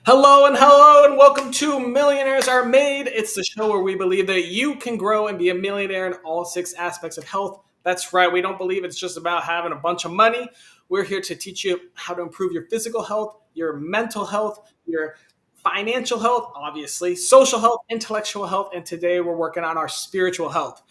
Hello and welcome to Millionaires Are Made. It's the show where we believe that you can grow and be a millionaire in all six aspects of health. That's right, we don't believe it's just about having a bunch of money. We're here to teach you how to improve your physical health, your mental health, your financial health, obviously, social health, intellectual health, and today we're working on our spiritual health.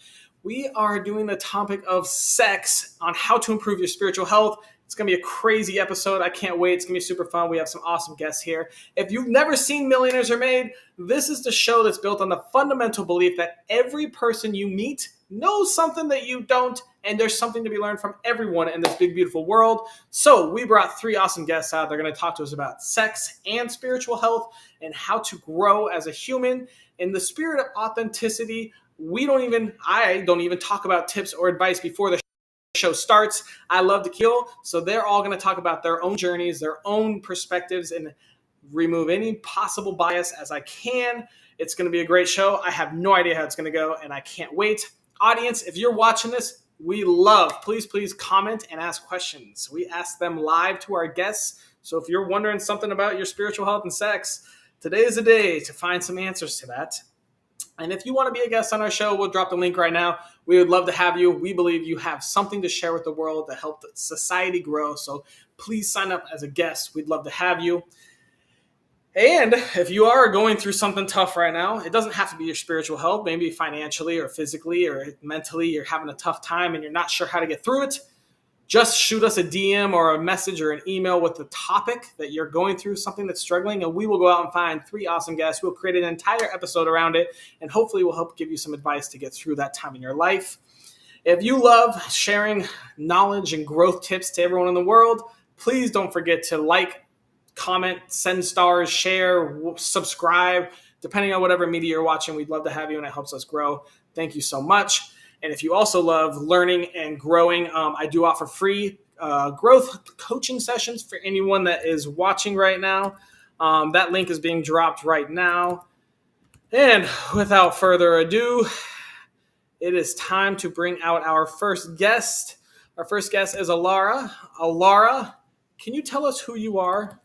We are doing the topic of sex on how to improve your spiritual health. It's going to be a crazy episode. I can't wait. It's going to be super fun. We have some awesome guests here. If you've never seen Millionaires Are Made, this is the show that's built on the fundamental belief that every person you meet knows something that you don't, and there's something to be learned from everyone in this big, beautiful world. So we brought three awesome guests out. They're going to talk to us about sex and spiritual health and how to grow as a human in the spirit of authenticity. I don't even talk about tips or advice before the show starts. I love to kill, so they're all going to talk about their own journeys, their own perspectives, and remove any possible bias as I can. It's going to be a great show. I have no idea how it's going to go, and I can't wait. Audience, if you're watching this, please comment and ask questions. We ask them live to our guests, so if you're wondering something about your spiritual health and sex, today is the day to find some answers to that. And if you want to be a guest on our show, we'll drop the link right now. We would love to have you. We believe you have something to share with the world to help society grow. So please sign up as a guest. We'd love to have you. And if you are going through something tough right now, it doesn't have to be your spiritual health. Maybe financially or physically or mentally, you're having a tough time and you're not sure how to get through it. Just shoot us a DM or a message or an email with the topic that you're going through, something that's struggling, and we will go out and find three awesome guests. We'll create an entire episode around it, and hopefully we'll help give you some advice to get through that time in your life. If you love sharing knowledge and growth tips to everyone in the world, please don't forget to like, comment, send stars, share, subscribe, depending on whatever media you're watching. We'd love to have you, and it helps us grow. Thank you so much. And if you also love learning and growing, I do offer free growth coaching sessions for anyone that is watching right now. That link is being dropped right now. And without further ado, it is time to bring out our first guest. Our first guest is Alara. Alara, can you tell us who you are?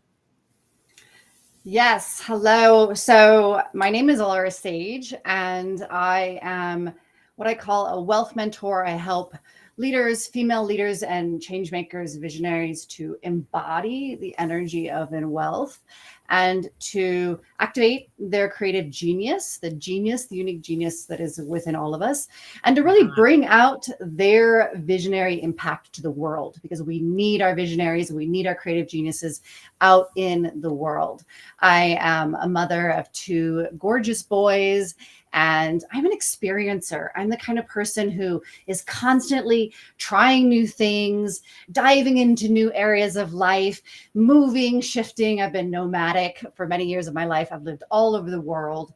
Yes. Hello. So my name is Alara Sage, and I am what I call a wealth mentor. I help leaders, female leaders, and change makers, visionaries to embody the energy of wealth and to activate their creative genius, the unique genius that is within all of us, and to really bring out their visionary impact to the world, because we need our visionaries, we need our creative geniuses out in the world. I am a mother of two gorgeous boys, and I'm an experiencer. I'm the kind of person who is constantly trying new things, diving into new areas of life, moving, shifting. I've been nomadic for many years of my life. I've lived all over the world.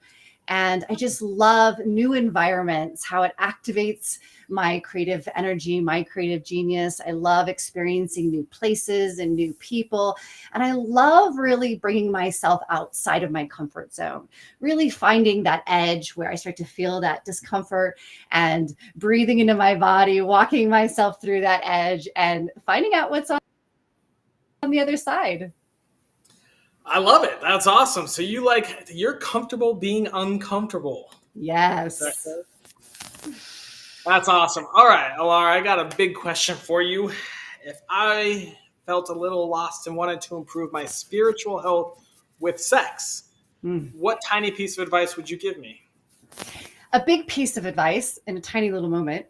And I just love new environments, how it activates my creative energy, my creative genius. I love experiencing new places and new people. And I love really bringing myself outside of my comfort zone, really finding that edge where I start to feel that discomfort and breathing into my body, walking myself through that edge and finding out what's on the other side. I love it. That's awesome. So you're comfortable being uncomfortable. Yes. That's awesome. All right, Alara, I got a big question for you. If I felt a little lost and wanted to improve my spiritual health with sex, what tiny piece of advice would you give me? A big piece of advice in a tiny little moment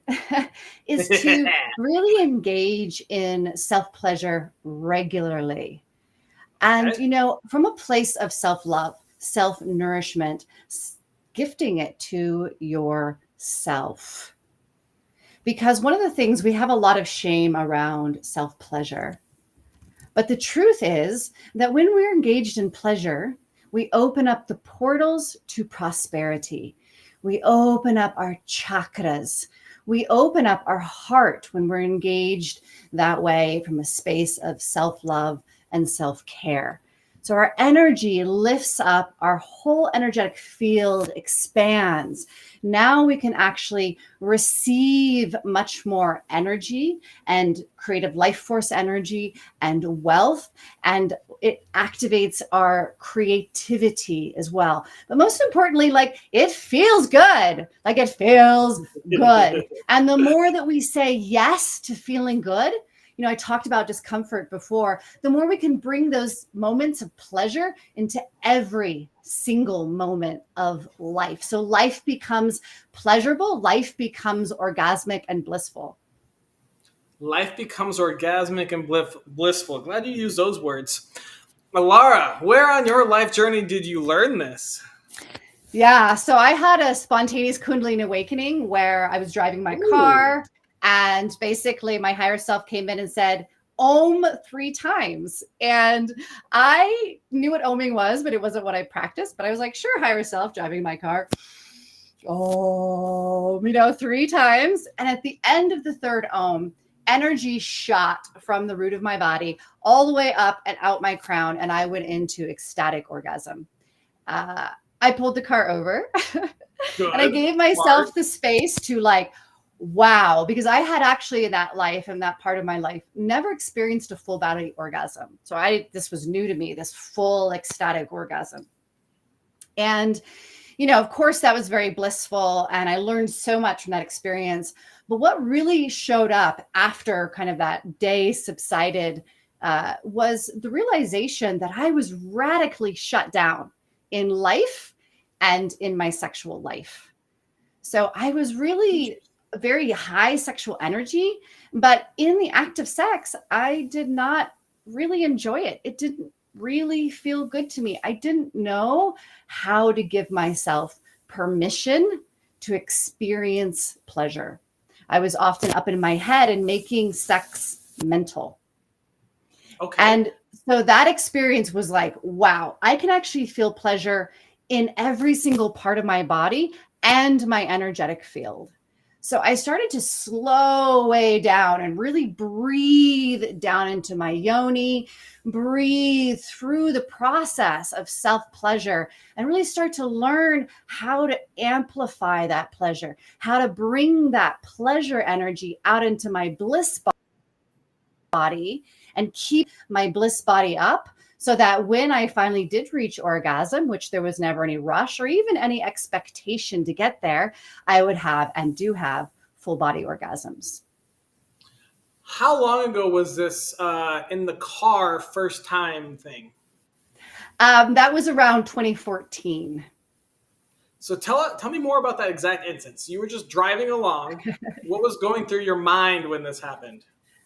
is to really engage in self-pleasure regularly. And, from a place of self-love, self-nourishment, gifting it to yourself. Because one of the things, we have a lot of shame around self-pleasure. But the truth is that when we're engaged in pleasure, we open up the portals to prosperity. We open up our chakras. We open up our heart when we're engaged that way from a space of self-love and self-care. So our energy lifts up, our whole energetic field expands. Now we can actually receive much more energy and creative life force energy and wealth. And It activates our creativity as well. But most importantly, like it feels good. Like it feels good. And the more that we say yes to feeling good, I talked about discomfort before, the more we can bring those moments of pleasure into every single moment of life. So life becomes pleasurable, life becomes orgasmic and blissful. Life becomes orgasmic and blissful. Glad you used those words. Alara, where on your life journey did you learn this? Yeah, so I had a spontaneous Kundalini awakening where I was driving my Ooh. car, and basically my higher self came in and said, Om 3 times. And I knew what oming was, but it wasn't what I practiced. But I was like, sure, higher self, driving my car. Om, 3 times. And at the end of the third Om, energy shot from the root of my body all the way up and out my crown. And I went into ecstatic orgasm. I pulled the car over and I Good. gave Smart. myself the space to like, wow, because I had actually in that life and that part of my life never experienced a full body orgasm. So this was new to me, this full ecstatic orgasm. And, of course that was very blissful and I learned so much from that experience. But what really showed up after kind of that day subsided was the realization that I was radically shut down in life and in my sexual life. So I was really very high sexual energy, but in the act of sex, I did not really enjoy it. It didn't really feel good to me. I didn't know how to give myself permission to experience pleasure. I was often up in my head and making sex mental. Okay. And so that experience was like, wow, I can actually feel pleasure in every single part of my body and my energetic field. So I started to slow way down and really breathe down into my yoni, breathe through the process of self pleasure, and really start to learn how to amplify that pleasure, how to bring that pleasure energy out into my bliss body and keep my bliss body up so that when I finally did reach orgasm, which there was never any rush or even any expectation to get there, I would have and do have full body orgasms. How long ago was this in the car first time thing? That was around 2014. So tell me more about that exact instance. You were just driving along. What was going through your mind when this happened?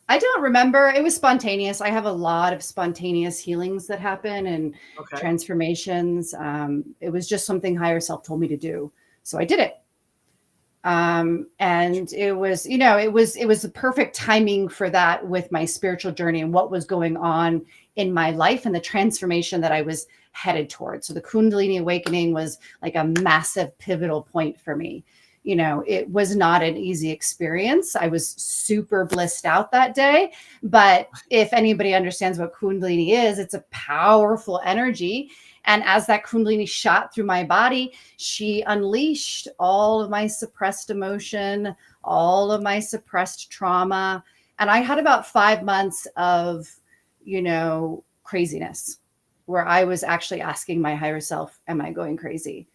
I don't remember. It was spontaneous. I have a lot of spontaneous healings that happen and Okay. transformations. It was just something higher self told me to do. So I did it. And it was, it was the perfect timing for that with my spiritual journey and what was going on in my life and the transformation that I was headed towards. So the Kundalini awakening was like a massive pivotal point for me. It was not an easy experience. I was super blissed out that day. But if anybody understands what Kundalini is, it's a powerful energy. And as that Kundalini shot through my body, she unleashed all of my suppressed emotion, all of my suppressed trauma. And I had about 5 months of, craziness where I was actually asking my higher self, am I going crazy?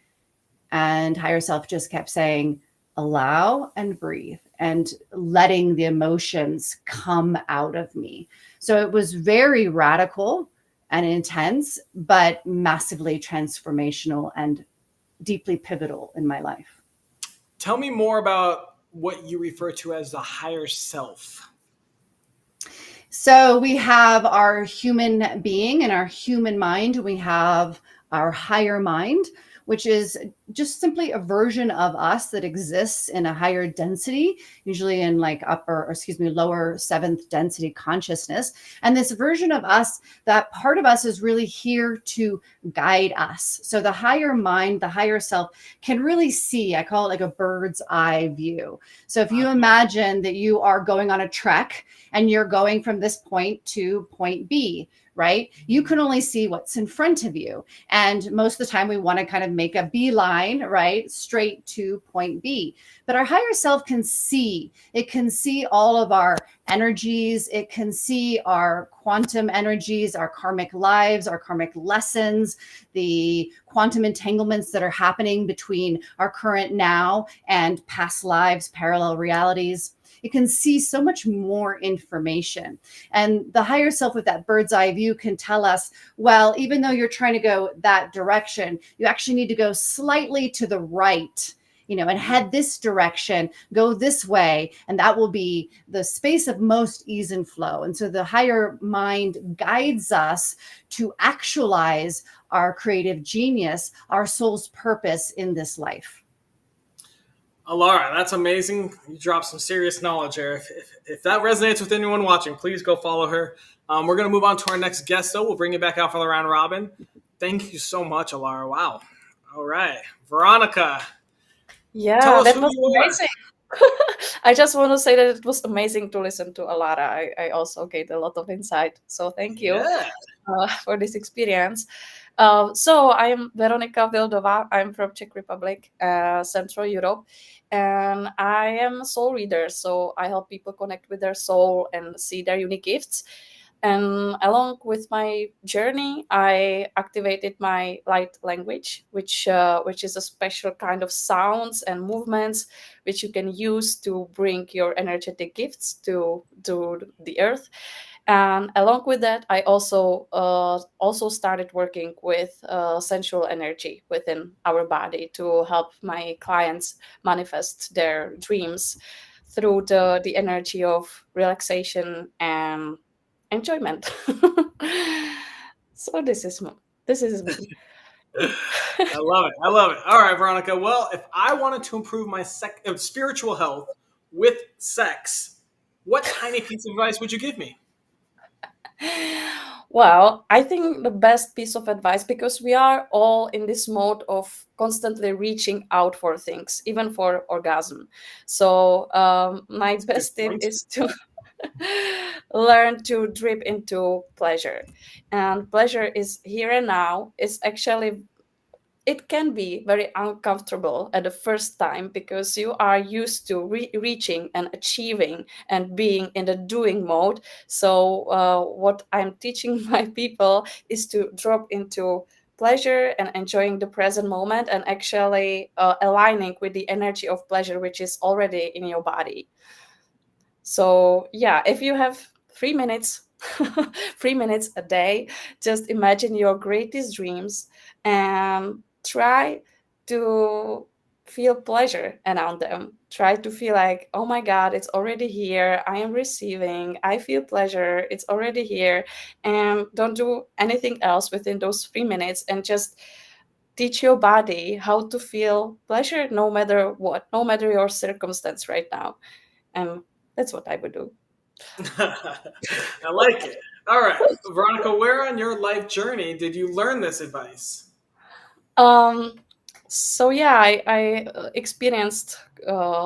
And higher self just kept saying, allow and breathe and letting the emotions come out of me. So it was very radical and intense, but massively transformational and deeply pivotal in my life. Tell me more about what you refer to as the higher self. So we have our human being and our human mind. We have our higher mind, which is just simply a version of us that exists in a higher density, usually in like lower seventh density consciousness. And this version of us, that part of us is really here to guide us. So the higher mind, the higher self can really see, I call it like a bird's eye view. So if you imagine that you are going on a trek and you're going from this point to point B, right? You can only see what's in front of you. And most of the time, we want to kind of make a beeline, right? Straight to point B. But our higher self can see, it can see all of our energies, it can see our quantum energies, our karmic lives, our karmic lessons, the quantum entanglements that are happening between our current now and past lives, parallel realities. It can see so much more information. And the higher self with that bird's eye view can tell us, well, even though you're trying to go that direction, you actually need to go slightly to the right, and head this direction, go this way, and that will be the space of most ease and flow. And so the higher mind guides us to actualize our creative genius, our soul's purpose in this life. Alara, that's amazing. You dropped some serious knowledge there. If that resonates with anyone watching, please go follow her. We're going to move on to our next guest, though. We'll bring you back out for the round robin. Thank you so much, Alara. Wow. All right. Veronica, tell Yeah, us that who was you are. amazing. I just want to say that it was amazing to listen to Alara. I also gained a lot of insight. So thank you Yeah. for this experience. So I am Veronika Vildová. I'm from Czech Republic, Central Europe, and I am a soul reader. So I help people connect with their soul and see their unique gifts. And along with my journey, I activated my light language, which is a special kind of sounds and movements which you can use to bring your energetic gifts to the earth. And along with that, I also started working with sensual energy within our body to help my clients manifest their dreams through the energy of relaxation and enjoyment. So this is me. I love it. I love it. All right, Veronica. Well, if I wanted to improve my spiritual health with sex, what tiny piece of advice would you give me? Well, I think the best piece of advice, because we are all in this mode of constantly reaching out for things, even for orgasm. So my That's a good best tip point. is to learn to drip into pleasure. And pleasure is here and now. It's actually, it can be very uncomfortable at the first time because you are used to reaching and achieving and being in the doing mode. So what I'm teaching my people is to drop into pleasure and enjoying the present moment and actually aligning with the energy of pleasure which is already in your body. So yeah, if you have 3 minutes, 3 minutes a day, just imagine your greatest dreams and try to feel pleasure around them. Try to feel like, oh my God, it's already here. I am receiving. I feel pleasure. It's already here. And don't do anything else within those 3 minutes and just teach your body how to feel pleasure no matter what, no matter your circumstance right now. And that's what I would do. I like it. All right, Veronica, where on your life journey did you learn this advice? Um, so yeah, I experienced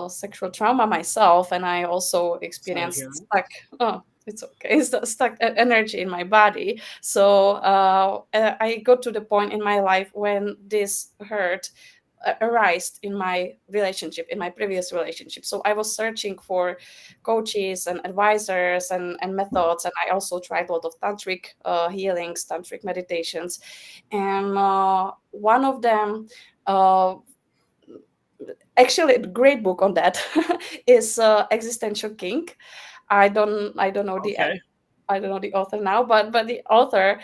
sexual trauma myself, and I also Sorry to hear experienced stuck. Oh, it's okay. It's stuck energy in my body. So I got to the point in my life when this hurt arised in my relationship, in my previous relationship. So I was searching for coaches and advisors and methods, and I also tried a lot of tantric healings, tantric meditations, and one of them, uh, actually a great book on that, is Existential Kink. I don't know the Okay. I don't know the author now, but the author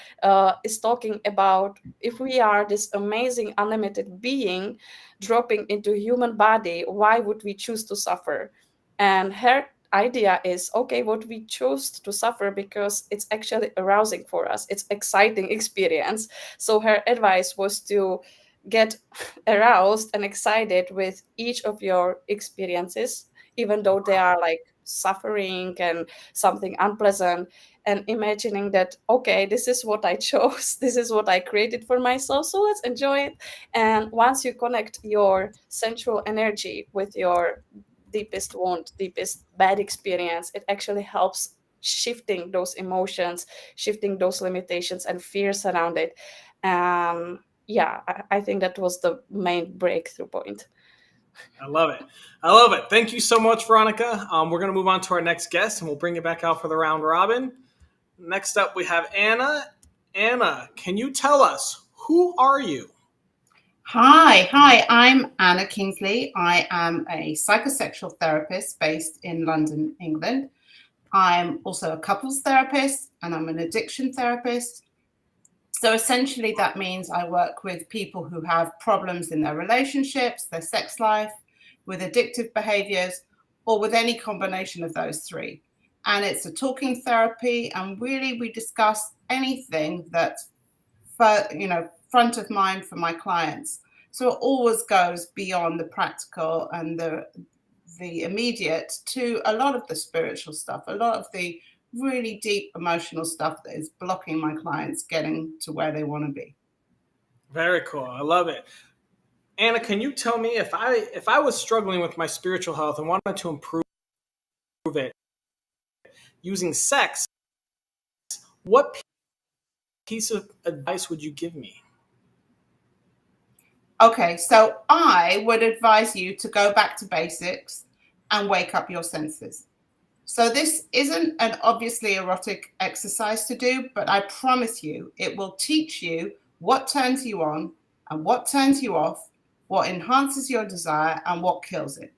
is talking about if we are this amazing unlimited being dropping into human body, why would we choose to suffer? And her idea is, okay, what we chose to suffer because it's actually arousing for us. It's exciting experience. So her advice was to get aroused and excited with each of your experiences, even though they are like suffering and something unpleasant, and imagining that, okay, this is what I chose, this is what I created for myself, so let's enjoy it. And once you connect your sensual energy with your deepest wound, deepest bad experience, it actually helps shifting those emotions, shifting those limitations and fears around it. Yeah, I think that was the main breakthrough point. I love it. I love it. Thank you so much, Veronica. We're going to move on to our next guest, and we'll bring it back out for the round robin. Next up, we have Anna. Anna, can you tell us, who are you? Hi, I'm Anna Kingsley. I am a psychosexual therapist based in London, England. I'm also a couples therapist and I'm an addiction therapist. So essentially, that means I work with people who have problems in their relationships, their sex life, with addictive behaviors, or with any combination of those three. And it's a talking therapy, and really we discuss anything that's front of mind for my clients. So it always goes beyond the practical and the immediate to a lot of the spiritual stuff, a lot of the really deep emotional stuff that is blocking my clients getting to where they want to be. Very cool. I love it. Anna, can you tell me, if I was struggling with my spiritual health and wanted to improve it using sex, what piece of advice would you give me? Okay, so I would advise you to go back to basics and wake up your senses. So this isn't an obviously erotic exercise to do, but I promise you it will teach you what turns you on and what turns you off, what enhances your desire and what kills it.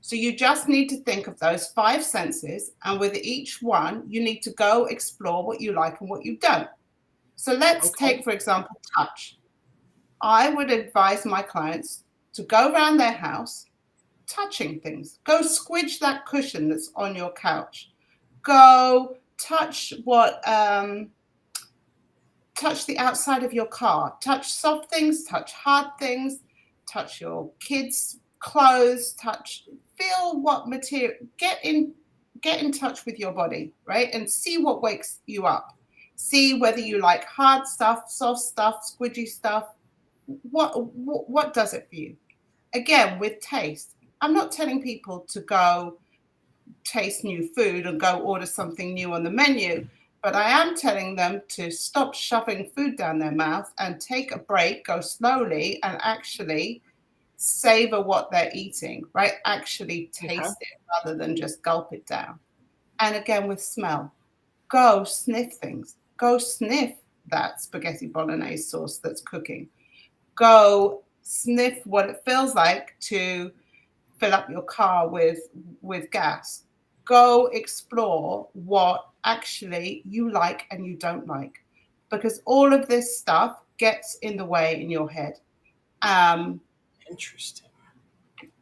So you just need to think of those 5 senses, and with each one, you need to go explore what you like and what you don't. So let's take, for example, touch. I would advise my clients to go around their house touching things. Go squidge that cushion that's on your couch. Go touch touch the outside of your car. Touch soft things, touch hard things, touch your kids' clothes, feel what material, get in touch with your body, right? And see what wakes you up. See whether you like hard stuff, soft stuff, squidgy stuff. What does it for you? Again, with taste. I'm not telling people to go taste new food and go order something new on the menu, but I am telling them to stop shoving food down their mouth and take a break, go slowly, and actually savor what they're eating, right? Actually taste it rather than just gulp it down. And again, with smell, go sniff things. Go sniff that spaghetti bolognese sauce that's cooking. Go sniff what it feels like to fill up your car with gas. Go explore what actually you like and you don't like, because all of this stuff gets in the way in your head. Interesting.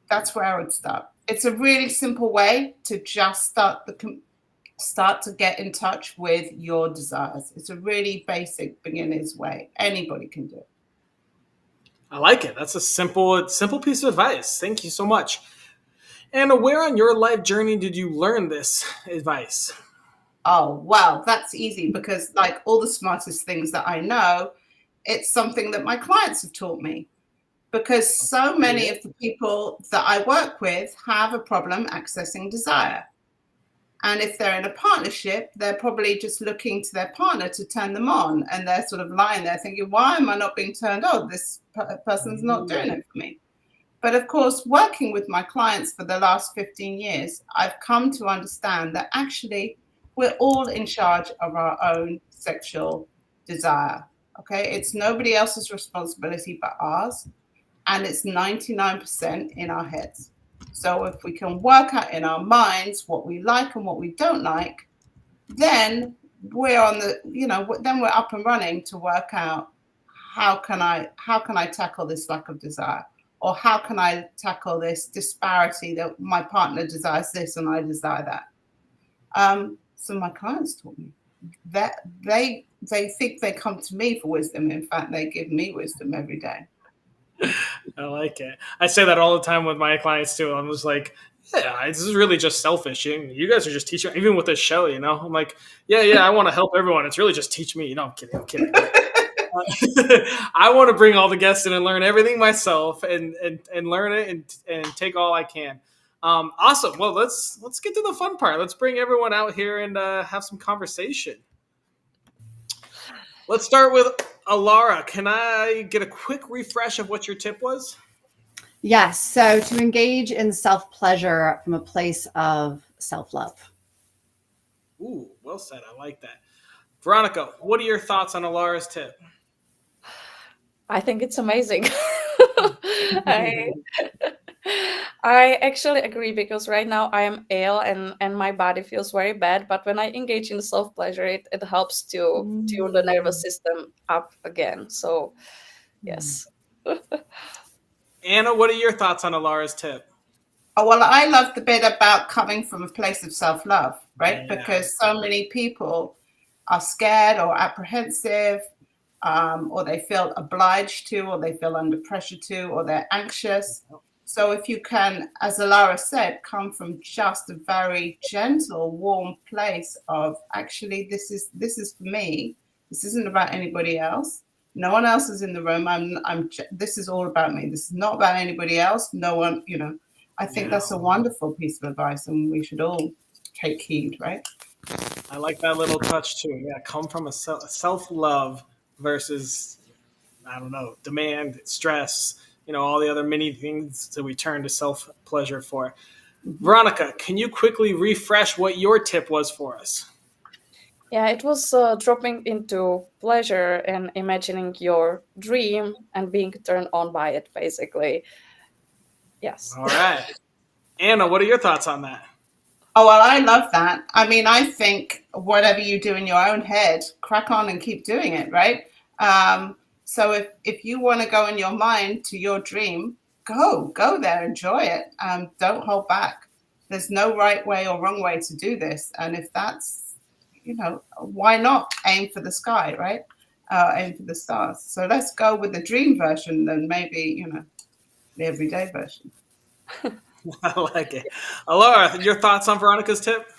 That's where I would start. It's a really simple way to just start to get in touch with your desires. It's a really basic beginner's way. Anybody can do it. I like it. That's a simple piece of advice. Thank you so much. Anna, where on your life journey did you learn this advice? Oh, well, that's easy, because like all the smartest things that I know, it's something that my clients have taught me, because so many of the people that I work with have a problem accessing desire. And if they're in a partnership, they're probably just looking to their partner to turn them on. And they're sort of lying there thinking, why am I not being turned on? This person's not doing it for me. But of course, working with my clients for the last 15 years, I've come to understand that actually we're all in charge of our own sexual desire. Okay, it's nobody else's responsibility but ours. And it's 99% in our heads. So if we can work out in our minds what we like and what we don't like, then we're on the, then we're up and running to work out how can I tackle this lack of desire, or how can I tackle this disparity that my partner desires this and I desire that. So my clients taught me that they think they come to me for wisdom. In fact, they give me wisdom every day. I like it. I say that all the time with my clients too. I'm just like, yeah, this is really just selfish. You guys are just teaching, even with this show, I'm like, yeah, I want to help everyone. It's really just teach me. I'm kidding. I want to bring all the guests in and learn everything myself and learn it and take all I can. Awesome. Well, let's get to the fun part. Let's bring everyone out here and have some conversation. Let's start with Alara. Can I get a quick refresh of what your tip was? Yes. So to engage in self pleasure from a place of self love. Ooh, well said. I like that. Veronica, what are your thoughts on Alara's tip? I think it's amazing. I I actually agree because right now I am ill and my body feels very bad. But when I engage in self pleasure, it helps to tune the nervous system up again. So yes. Anna, what are your thoughts on Alara's tip? Oh, well, I love the bit about coming from a place of self-love, right? Yeah. Because so many people are scared or apprehensive, or they feel obliged to, or they feel under pressure to, or they're anxious. So if you can, as Alara said, come from just a very gentle, warm place of actually, this is for me. This isn't about anybody else. No one else is in the room. This is all about me. This is not about anybody else. No one, I think that's a wonderful piece of advice, and we should all take heed, right? I like that little touch too. Yeah, come from a self-love versus, I don't know, demand, stress, all the other many things that we turn to self-pleasure for. Veronica, can you quickly refresh what your tip was for us? Yeah, it was dropping into pleasure and imagining your dream and being turned on by it, basically. Yes. All right. Anna, what are your thoughts on that? Oh, well, I love that. I mean, I think whatever you do in your own head, crack on and keep doing it, right? So if you want to go in your mind to your dream, go there, enjoy it. Don't hold back. There's no right way or wrong way to do this. And if that's, why not aim for the sky, right? Aim for the stars. So let's go with the dream version than maybe, the everyday version. I like it. Alara, your thoughts on Veronica's tip?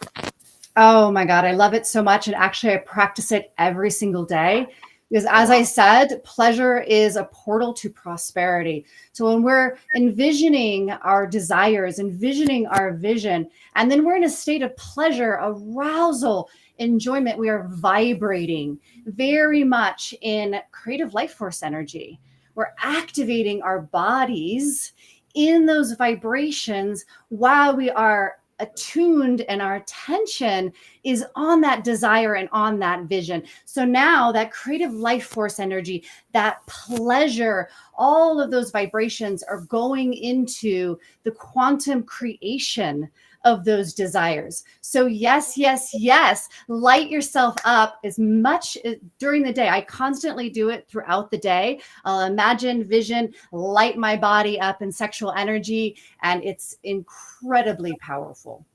Oh my God, I love it so much. And actually, I practice it every single day because, as I said, pleasure is a portal to prosperity. So when we're envisioning our desires, envisioning our vision, and then we're in a state of pleasure, arousal, enjoyment, we are vibrating very much in creative life force energy. We're activating our bodies in those vibrations while we are attuned and our attention is on that desire and on that vision. So now that creative life force energy, that pleasure, all of those vibrations are going into the quantum creation of those desires. So yes, yes, yes, light yourself up as much during the day. I constantly do it throughout the day. I'll imagine, vision, light my body up in sexual energy, and it's incredibly powerful.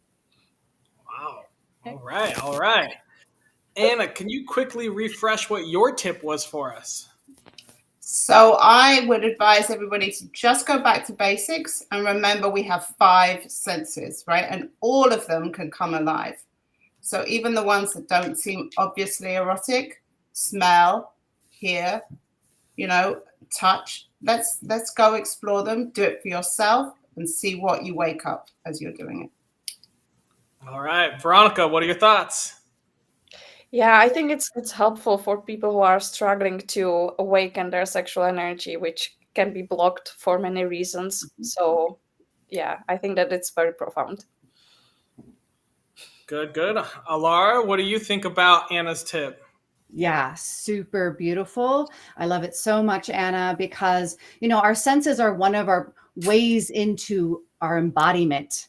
Wow. All right. All right. Anna, can you quickly refresh what your tip was for us? So I would advise everybody to just go back to basics and remember we have 5 senses, right? And all of them can come alive. So even the ones that don't seem obviously erotic, smell, hear, touch, let's go explore them, do it for yourself and see what you wake up as you're doing it. All right. Veronica, what are your thoughts? Yeah, I think it's helpful for people who are struggling to awaken their sexual energy, which can be blocked for many reasons. So, yeah, I think that it's very profound. Good, good. Alara, what do you think about Anna's tip? Yeah, super beautiful. I love it so much, Anna, because, our senses are one of our ways into our embodiment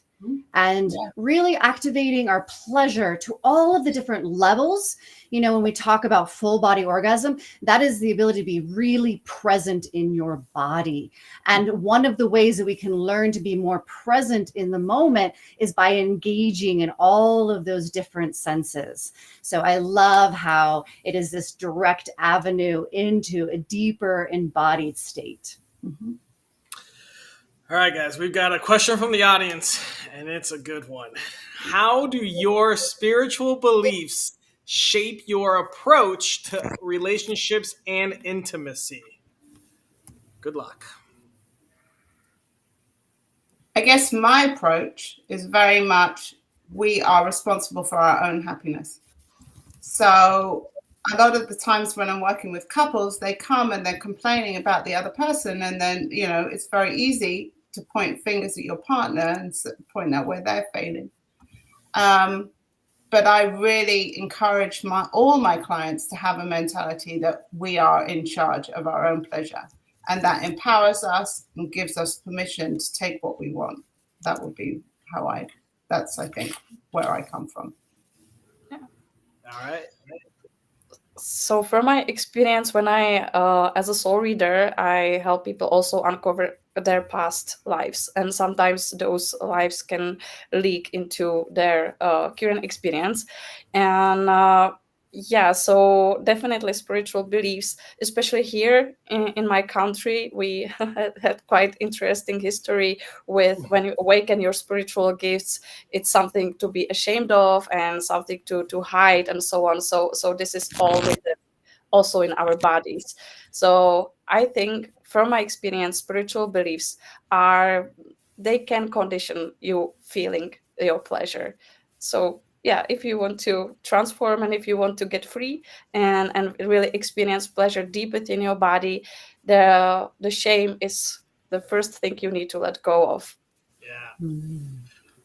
and really activating our pleasure to all of the different levels. When we talk about full body orgasm, that is the ability to be really present in your body. And one of the ways that we can learn to be more present in the moment is by engaging in all of those different senses. So I love how it is this direct avenue into a deeper embodied state. Mm-hmm. All right, guys, we've got a question from the audience, and it's a good one. How do your spiritual beliefs shape your approach to relationships and intimacy? Good luck. I guess my approach is very much we are responsible for our own happiness. So a lot of the times when I'm working with couples, they come and they're complaining about the other person. And then, you know, it's very easy to point fingers at your partner and point out where they're failing. But I really encourage all my clients to have a mentality that we are in charge of our own pleasure. And that empowers us and gives us permission to take what we want. That would be that's, I think, where I come from. All right. So from my experience, when I, as a soul reader, I help people also uncover their past lives, and sometimes those lives can leak into their current experience. And yeah, so definitely spiritual beliefs, especially here in my country, we had quite interesting history with when you awaken your spiritual gifts, it's something to be ashamed of and something to hide and so on. So this is all written also in our bodies. So I think from my experience, spiritual beliefs they can condition you feeling your pleasure. So yeah, if you want to transform and if you want to get free and really experience pleasure deep within your body, the shame is the first thing you need to let go of. Yeah.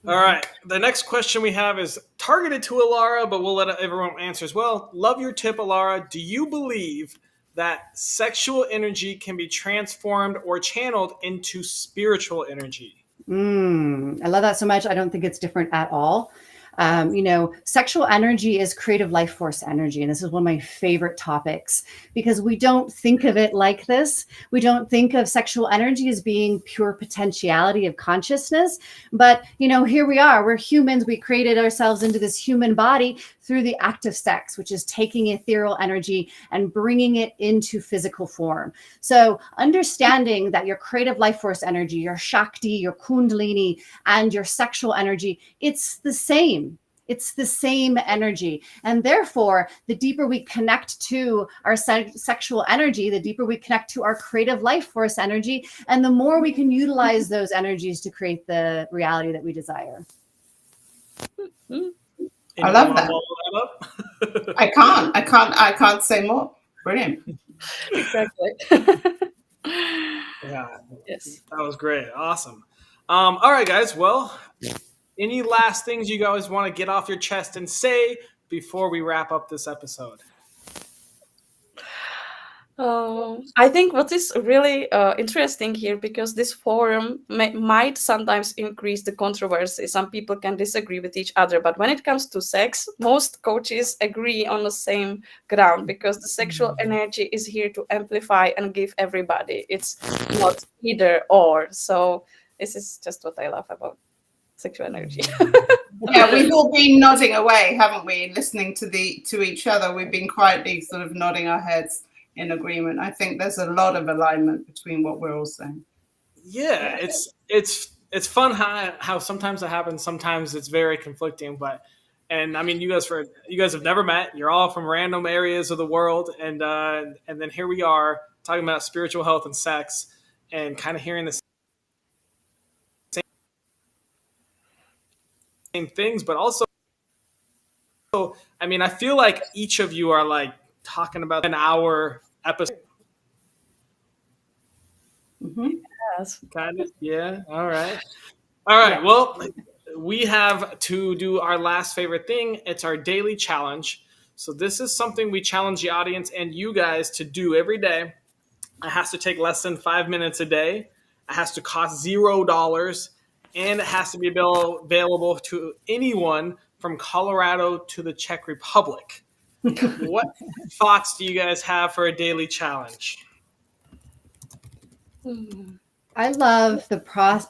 All right. The next question we have is targeted to Alara, but we'll let everyone answer as well. Love your tip, Alara. Do you believe that sexual energy can be transformed or channeled into spiritual energy? I love that so much. I don't think it's different at all. You know, sexual energy is creative life force energy. And this is one of my favorite topics because we don't think of it like this. We don't think of sexual energy as being pure potentiality of consciousness. But, you know, here we are. We're humans. We created ourselves into this human body through the act of sex, which is taking ethereal energy and bringing it into physical form. So understanding that your creative life force energy, your Shakti, your Kundalini, and your sexual energy, it's the same. It's the same energy. And therefore, the deeper we connect to our sexual energy, the deeper we connect to our creative life force energy, and the more we can utilize those energies to create the reality that we desire. I love that. I can't say more. Brilliant. Exactly. Yeah. Yes. That was great. Awesome. All right, guys. Well, any last things you guys want to get off your chest and say before we wrap up this episode? I think what is really interesting here, because this forum might sometimes increase the controversy. Some people can disagree with each other, but when it comes to sex, most coaches agree on the same ground because the sexual energy is here to amplify and give everybody. It's not either or. So this is just what I love about sexual energy. Yeah, we've all been nodding away, haven't we? Listening to each other, we've been quietly sort of nodding our heads in agreement. I think there's a lot of alignment between what we're all saying. Yeah, it's fun how sometimes it happens. Sometimes it's very conflicting, and I mean, you guys have never met. You're all from random areas of the world, and then here we are talking about spiritual health and sex, and kind of hearing the same things, but also, I mean, I feel like each of you are like talking about an hour episode. Mm-hmm. Yes. Kind of, yeah. All right. Yeah. Well, we have to do our last favorite thing. It's our daily challenge. So this is something we challenge the audience and you guys to do every day. It has to take less than 5 minutes a day. It has to cost $0, and it has to be available to anyone from Colorado to the Czech Republic. What thoughts do you guys have for a daily challenge? I love the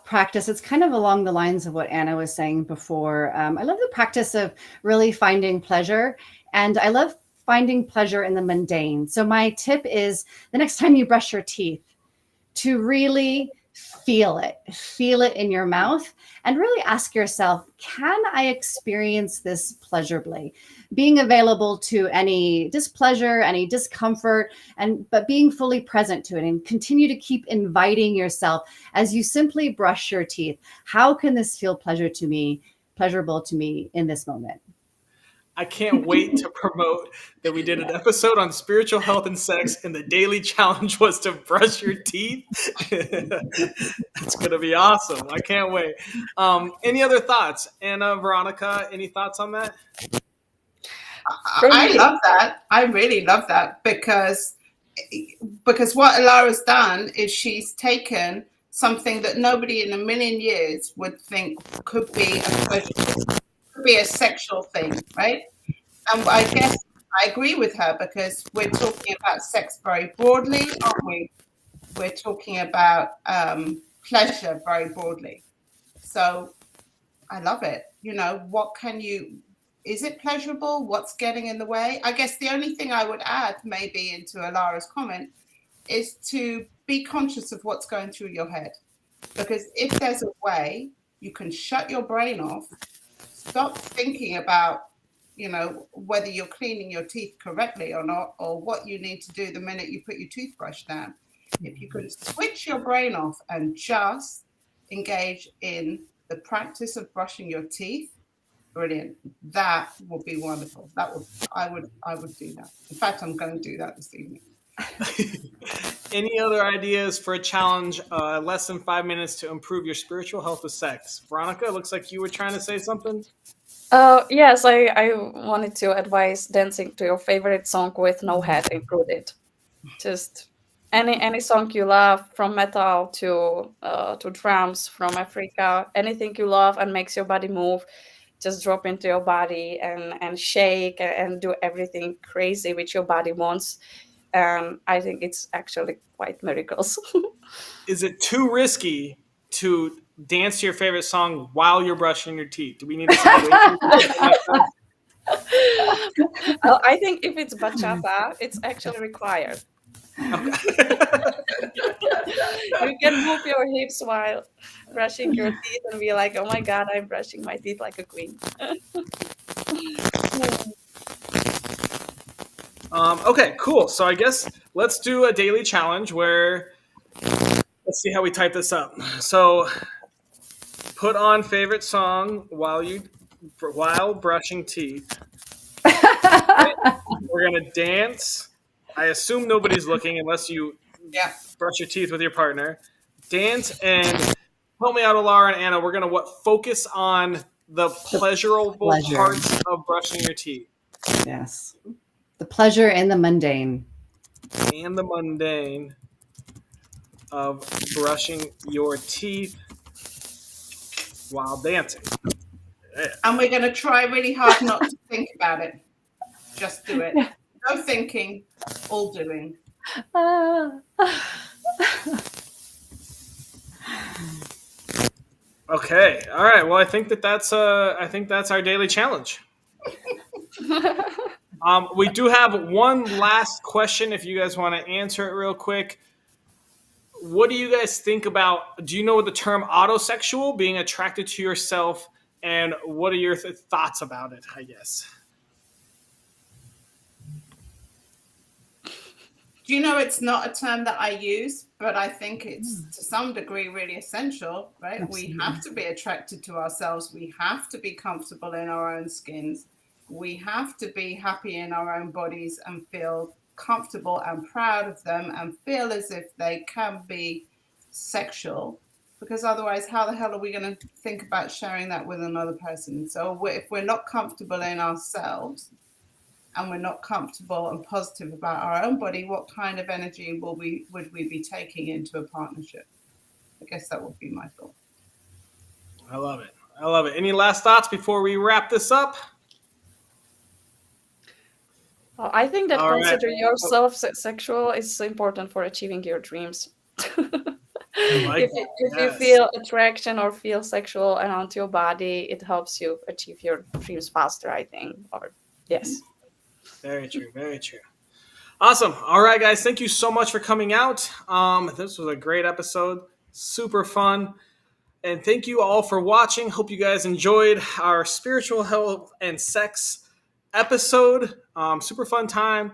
practice. It's kind of along the lines of what Anna was saying before. I love the practice of really finding pleasure, and I love finding pleasure in the mundane. So my tip is the next time you brush your teeth, to really feel it in your mouth, and really ask yourself, can I experience this pleasurably? Being available to any displeasure, any discomfort, but being fully present to it, and continue to keep inviting yourself as you simply brush your teeth. How can this feel pleasurable to me in this moment? I can't wait to promote that we did an episode on spiritual health and sex, and the daily challenge was to brush your teeth. It's going to be awesome. I can't wait. Any other thoughts? Anna, Veronica, any thoughts on that? I love that. I really love that because what Alara's done is she's taken something that nobody in a million years would think could be a pleasure, could be a sexual thing, right? And I guess I agree with her because we're talking about sex very broadly, aren't we? We're talking about pleasure very broadly. So I love it. You know, is it pleasurable? What's getting in the way? I guess the only thing I would add maybe into Alara's comment is to be conscious of what's going through your head. Because if there's a way you can shut your brain off, stop thinking about, you know, whether you're cleaning your teeth correctly or not, or what you need to do the minute you put your toothbrush down. If you can switch your brain off and just engage in the practice of brushing your teeth, brilliant. That would be wonderful. I would do that. In fact, I'm going to do that this evening. Any other ideas for a challenge, less than 5 minutes to improve your spiritual health with sex? Veronica, it looks like you were trying to say something. Yes, I wanted to advise dancing to your favorite song with no head included. Just any song you love, from metal to drums from Africa, anything you love and makes your body move, just drop into your body and shake and do everything crazy which your body wants. I think it's actually quite miracles. Is it too risky to dance to your favorite song while you're brushing your teeth? Do we need to I think if it's bachata, it's actually required. Okay. You can move your hips while brushing your teeth and be like, oh my God, I'm brushing my teeth like a queen. Okay, cool. So I guess let's do a daily challenge where, let's see how we type this up. So put on favorite song while brushing teeth. We're going to dance. I assume nobody's looking unless you brush your teeth with your partner. Dance and help me out, Alara and Anna. We're going to focus on the pleasurable parts of brushing your teeth. Yes. The pleasure and the mundane. And the mundane of brushing your teeth while dancing. Yeah. And we're going to try really hard not to think about it. Just do it. No thinking, all doing. Okay. All right. Well, I think that's our daily challenge. We do have one last question if you guys want to answer it real quick. What do you guys think about, do you know the term autosexual, being attracted to yourself, and what are your thoughts about it, I guess? Do you know it's not a term that I use, but I think it's to some degree really essential, right? Absolutely. We have to be attracted to ourselves. We have to be comfortable in our own skins. We have to be happy in our own bodies and feel comfortable and proud of them and feel as if they can be sexual, because otherwise how the hell are we going to think about sharing that with another person? So if we're not comfortable in ourselves and we're not comfortable and positive about our own body, what kind of energy would we be taking into a partnership? I guess that would be my thought. I love it. Any last thoughts before we wrap this up? I think that consider yourself sexual is important for achieving your dreams. If you feel attraction or feel sexual around your body, it helps you achieve your dreams faster, I think. Yes. Very true. Very true. Awesome. All right, guys. Thank you so much for coming out. This was a great episode. Super fun. And thank you all for watching. Hope you guys enjoyed our spiritual health and sex episode. Super fun time.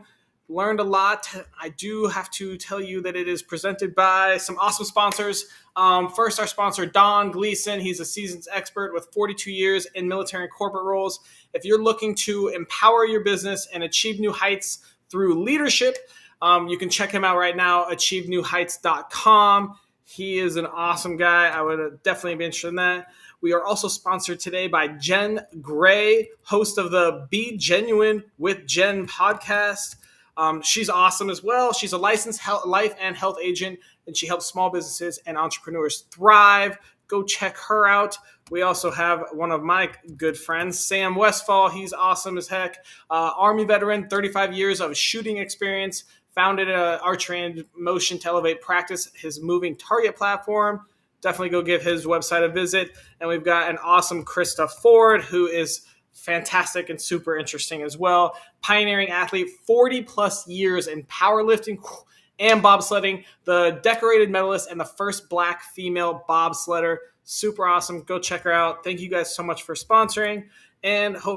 Learned a lot. I do have to tell you that it is presented by some awesome sponsors. First, our sponsor, Don Gleason. He's a seasoned expert with 42 years in military and corporate roles. If you're looking to empower your business and achieve new heights through leadership, you can check him out right now, achievenewheights.com. He is an awesome guy. I would definitely be interested in that. We are also sponsored today by Jen Gray, host of the Be Genuine with Jen podcast. She's awesome as well. She's a licensed life and health agent, and she helps small businesses and entrepreneurs thrive. Go check her out. We also have one of my good friends, Sam Westfall. He's awesome as heck. Army veteran, 35 years of shooting experience. Founded Archery and Motion to elevate practice, his moving target platform. Definitely go give his website a visit. And we've got an awesome Krista Ford, who is fantastic and super interesting as well. Pioneering athlete, 40 plus years in powerlifting and bobsledding, the decorated medalist and the first Black female bobsledder. Super awesome. Go check her out. Thank you guys so much for sponsoring, and hopefully